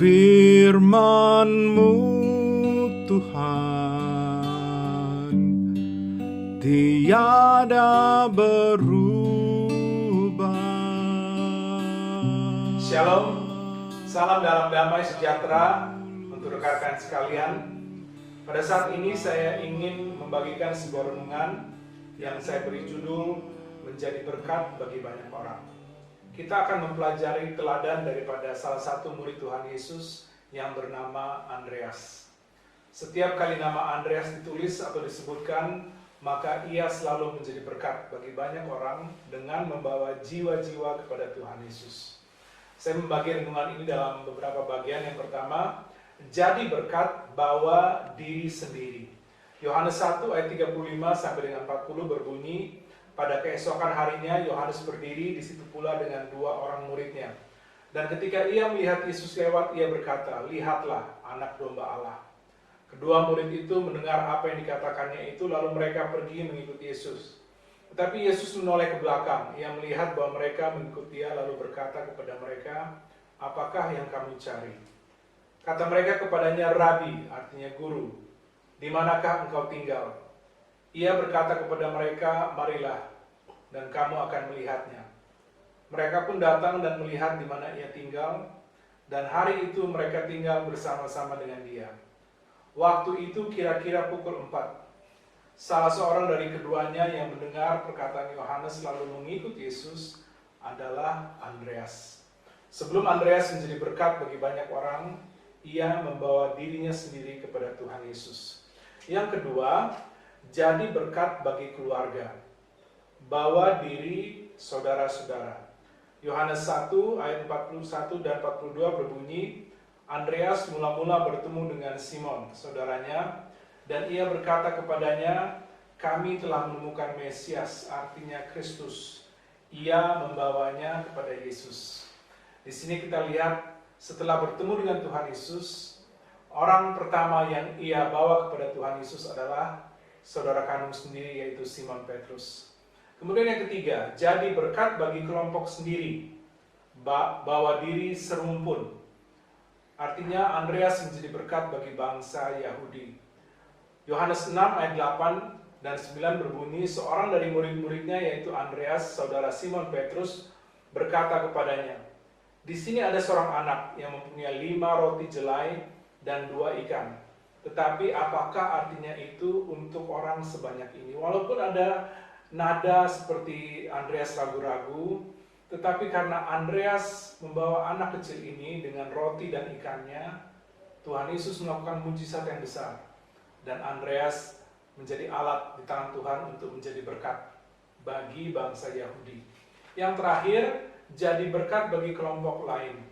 Firman-Mu Tuhan tiada berubah. Shalom, salam dalam damai sejahtera untuk rekan-rekan sekalian. Pada saat ini saya ingin membagikan sebuah renungan yang saya beri judul Menjadi Berkat Bagi Banyak Orang. Kita akan mempelajari teladan daripada salah satu murid Tuhan Yesus yang bernama Andreas. Setiap kali nama Andreas ditulis atau disebutkan, maka ia selalu menjadi berkat bagi banyak orang dengan membawa jiwa-jiwa kepada Tuhan Yesus. Saya membagi renungan ini dalam beberapa bagian. Yang pertama, jadi berkat, bawa diri sendiri. Yohanes 1 ayat 35 sampai dengan 40 berbunyi, pada keesokan harinya Yohanes berdiri di situ pula dengan dua orang muridnya. Dan ketika ia melihat Yesus lewat, ia berkata, "Lihatlah anak domba Allah." Kedua murid itu mendengar apa yang dikatakannya itu, lalu mereka pergi mengikuti Yesus. Tetapi Yesus menoleh ke belakang. Ia melihat bahwa mereka mengikuti dia, lalu berkata kepada mereka, "Apakah yang kamu cari?" Kata mereka kepadanya, "Rabi," artinya guru, "di manakah engkau tinggal?" Ia berkata kepada mereka, "Marilah, dan kamu akan melihatnya." Mereka pun datang dan melihat di mana ia tinggal, dan hari itu mereka tinggal bersama-sama dengan dia. Waktu itu kira-kira pukul 4. Salah seorang dari keduanya yang mendengar perkataan Yohanes lalu mengikut Yesus adalah Andreas. Sebelum Andreas menjadi berkat bagi banyak orang, ia membawa dirinya sendiri kepada Tuhan Yesus. Yang kedua, jadi berkat bagi keluarga. Bawa diri saudara-saudara. Yohanes 1 ayat 41 dan 42 berbunyi, Andreas mula-mula bertemu dengan Simon, saudaranya, dan ia berkata kepadanya, "Kami telah menemukan Mesias," artinya Kristus. Ia membawanya kepada Yesus. Di sini kita lihat, setelah bertemu dengan Tuhan Yesus, orang pertama yang ia bawa kepada Tuhan Yesus adalah saudara kandung sendiri, yaitu Simon Petrus. Kemudian yang ketiga, jadi berkat bagi kelompok sendiri. Bawa diri serumpun. Artinya Andreas menjadi berkat bagi bangsa Yahudi. Yohanes 6 ayat 8 dan 9 berbunyi, seorang dari murid-muridnya, yaitu Andreas, saudara Simon Petrus, berkata kepadanya, "Di sini ada seorang anak yang mempunyai 5 roti jelai dan 2 ikan. Tetapi apakah artinya itu untuk orang sebanyak ini?" Walaupun ada nada seperti Andreas ragu-ragu, tetapi karena Andreas membawa anak kecil ini dengan roti dan ikannya, Tuhan Yesus melakukan mujizat yang besar. Dan Andreas menjadi alat di tangan Tuhan untuk menjadi berkat bagi bangsa Yahudi. Yang terakhir, jadi berkat bagi kelompok lain.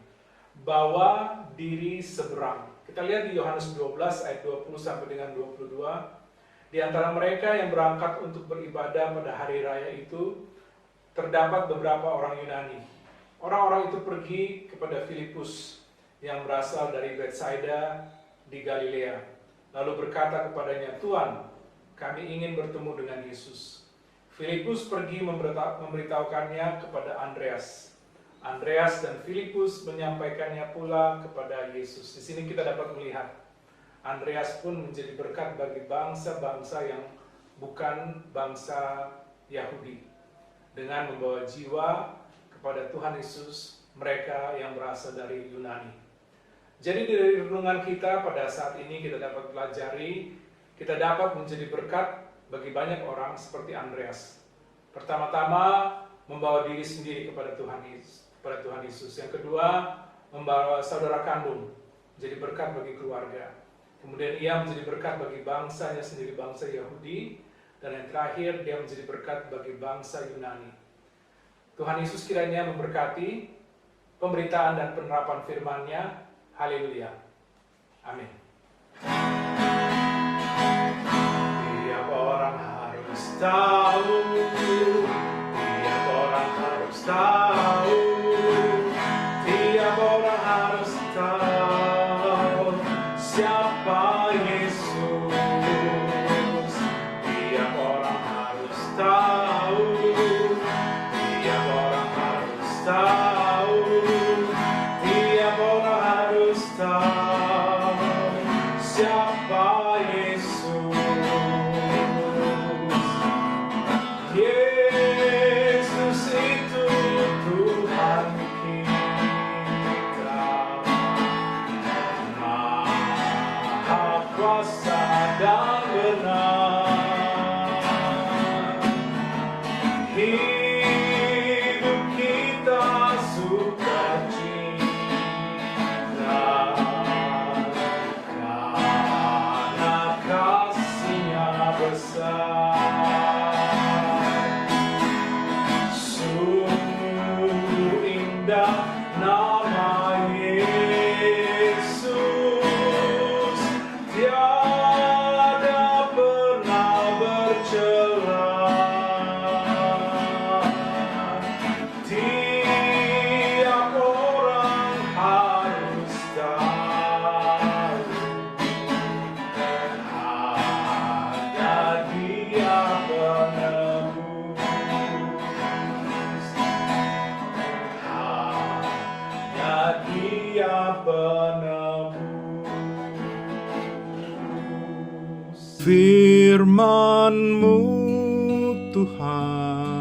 Bawa diri seberang. Kita lihat di Yohanes 12 ayat 20 sampai dengan 22. Di antara mereka yang berangkat untuk beribadah pada hari raya itu, terdapat beberapa orang Yunani. Orang-orang itu pergi kepada Filipus yang berasal dari Betsaida di Galilea. Lalu berkata kepadanya, "Tuan, kami ingin bertemu dengan Yesus." Filipus pergi memberitahukannya kepada Andreas. Andreas dan Filipus menyampaikannya pula kepada Yesus. Di sini kita dapat melihat Andreas pun menjadi berkat bagi bangsa-bangsa yang bukan bangsa Yahudi dengan membawa jiwa kepada Tuhan Yesus, mereka yang berasal dari Yunani. Jadi dari renungan kita pada saat ini kita dapat pelajari, kita dapat menjadi berkat bagi banyak orang seperti Andreas. Pertama-tama membawa diri sendiri kepada Tuhan Yesus. Yang kedua, membawa saudara kandung, menjadi berkat bagi keluarga. Kemudian ia menjadi berkat bagi bangsanya sendiri, bangsa Yahudi. Dan yang terakhir, dia menjadi berkat bagi bangsa Yunani. Tuhan Yesus kiranya memberkati pemberitaan dan penerapan firman-Nya. Haleluya. Amin. Tiap orang harus tahu, tiap orang harus tahu, tiap orang harus tahu siapa Yesus. Tiap orang harus tahu, tiap orang harus tahu, tiap orang harus tahu siapa Yesus. Yesus itu Tuhan kita, Maha kuasa dan benar. Hidup kita sukacita karena kasih-Nya besar. Sungguh indah nama Yesus, tiada pernah bercela. Tiap orang harus tahu, hanya Dia penebus, hanya Dia penebus. Firman-Mu Tuhan